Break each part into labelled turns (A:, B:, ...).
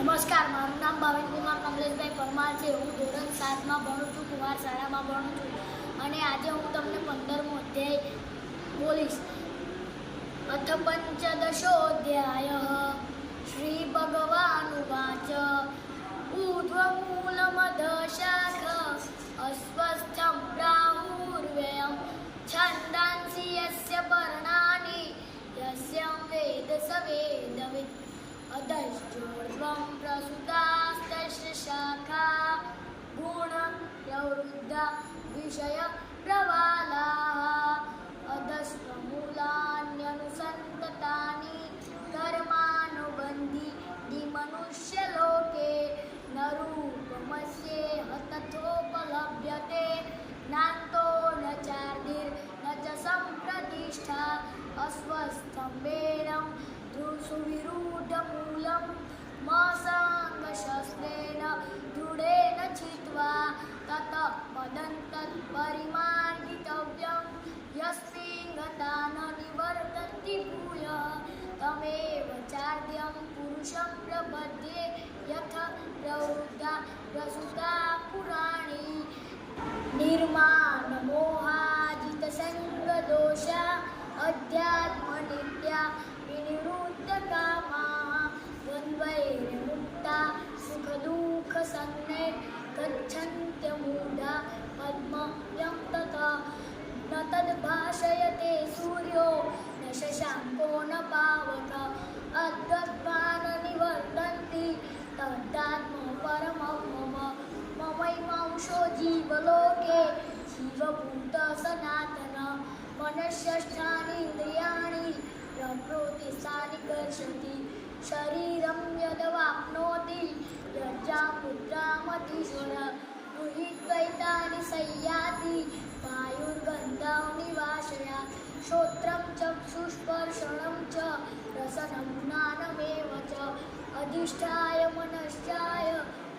A: નમસ્કાર, મારું નામ ભાવિન કુમાર કમલેશભાઈ પરમાર છે. હું ધોરણ 7માં ભણું છું, કુમાર શાળામાં ભણું છું. અને આજે હું તમને 15મો અધ્યાય બોલીશ. અથ પંચદશોऽધ્યાયઃ. શ્રી ભગવાનુવાચ. ઊર્ધ્વમૂલમધઃશાખ અસ્વસ્થં પ્રાહુર્વ્યયં છન્દાંસि યસ્ય પર્ણાनि યસ્યં વેદ સ વેદવિत् અધશ્ચોર્ધ્વં પ્રસુતાસ્તસ્ય શાખા ગુણપ્રવૃદ્ધા વિષયપ્રવાલાઃ અધસ્વમૂલાન્યનુસંતતાનિ કર્માનુબંધી મનુષ્યલોકે ન રૂપમસ્યેહ તથોપલભ્યતે નાન્તો ન ચાર્ધિર્ ન ચ સંપ્રતિષ્ઠા અસ્વસ્થં બેરં સુવિરૂઢમૂલં મસંગશસ્ત્રેણ દૃઢેન છિત્વા તતઃ પદંતત્પરિમાર્ગિતવ્યં યસ્મિन् ગતા ન નિવર્તન્તિ ભૂયઃ તમેવ ચાર્ધ્યં પુરુષં પ્રપદ્યે યથ પ્રવૃદ્ધા પ્રસૂતા પુરાણી નિર્માનમોહાજિતસંગદોષા અધ્યાત્મનિત્યા વિનિવૃત્તકામાः દ્વन्द्વૈર્मुक्ता सुखदुःखसंज्ञैः गच्छन्त्यमूढा पद्मं ततः न तद्भाषयते सूर्यो न शशाङ्को न पावकः अद्गत्वा न निवर्तन्ति तदात्मपरमं मम ममैवांशो जीवलोके जीवभूतः सनातनः मनश्षष्ठानीन्द्रियाणि प्रकृतिस्थानि कर्षति शरीरं यदवाप्नोति यज्जामुद्रामतीश्वर गृहीत्वैतानि संयाति वायुर्गन्धं निवासया श्रोत्रं चक्षुस्पर्शनं च रसनं ज्ञानमेव च अधिष्ठाय मनश्चाय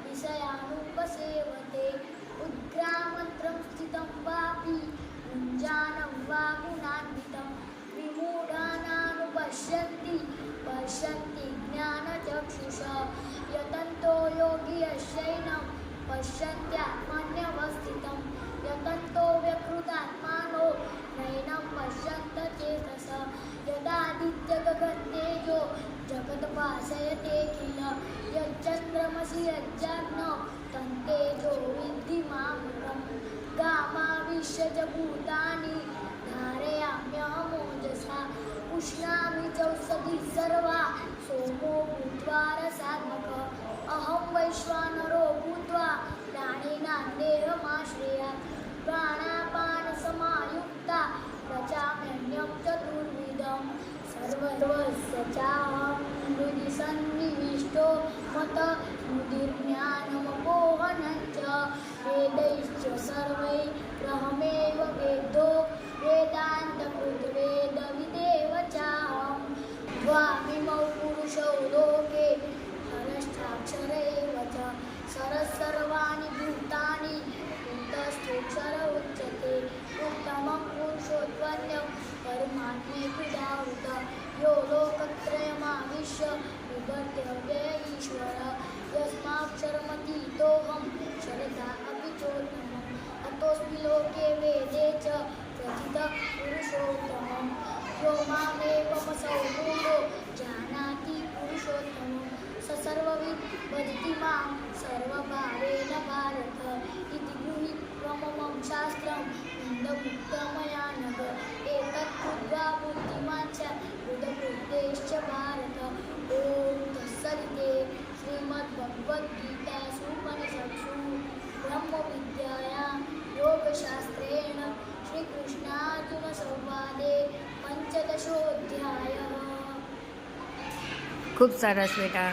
A: विषयानुपसेवते उद्ग्रामन्त्रं स्थितं वापि मुञ्जानं वा गुणान्वितं विमूढानानुपश्यन्ति पश्यन्ति ज्ञानचक्षुषा यतन्तो योगी यस्यैनं पश्यन्त्यात्मन्यवस्थितं यतन्तो व्यकृतात्मानो नैनं पश्यन्त चेतसः यदादित्यगगनतेजो जगद्भासयते किल यच्चन्द्रमसि यच्चाग्नौ तन्तेजो विद्धि मामकम् गामाविश्य च भूतानि धारयाम्यहमोजसा उष्णामि चौषधिः सर्वा सोमो भूत्वा रसात्मकः अहं वैश्वानरो भूत्वा प्राणिनां देहमाश्रयात् प्राणापानसमायुक्ता पचाम्यन्नं चतुर्विधं सर्वस्य चाहं हृदि सन्निविष्टो मतस्मृतिर्ज्ञानमपोहनं च वेदैश्च सर्वैरहमेव वेदो वेदान्तकृद्वेदविदेव चाहं द्वामिमौ पुरुषौ लोके परश्चाक्षर एव च सरस्सर्वाणि भूतानि कूटस्थोऽक्षर उच्यते उत्तमं पुरुषोत्पन्नं परमात्मेत्युदाहृत यो लोकत्रयमाविश्य बिभर्त्य व्यय ईश्वर यस्माक्षरमतीतोऽहं शरदा अपि चोत्तमम् अतोऽस्मि लोके वेदे च प्रथितः पुरुषोत्तमं यो मामेवमसौ मूढो जानाति पुरुषोत्तमं स सर्वविद् वदति मां सर्वभावेन भारत इति गृहीत्वममं शास्त्रं बुद्धमुक्तमया नघ एतत् कृत्वा बुद्धिमान् स्यात् बुधबुद्धेश्च भारत ॐ तत्सदिते श्रीमद्भगवद्गीतासु उपनिषत्सु ब्रह्मविद्यायां योगशास्त्रेण श्रीकृष्णार्जुनसंवादे पंचदशोऽध्यायः.
B: खूप सरस बेटा.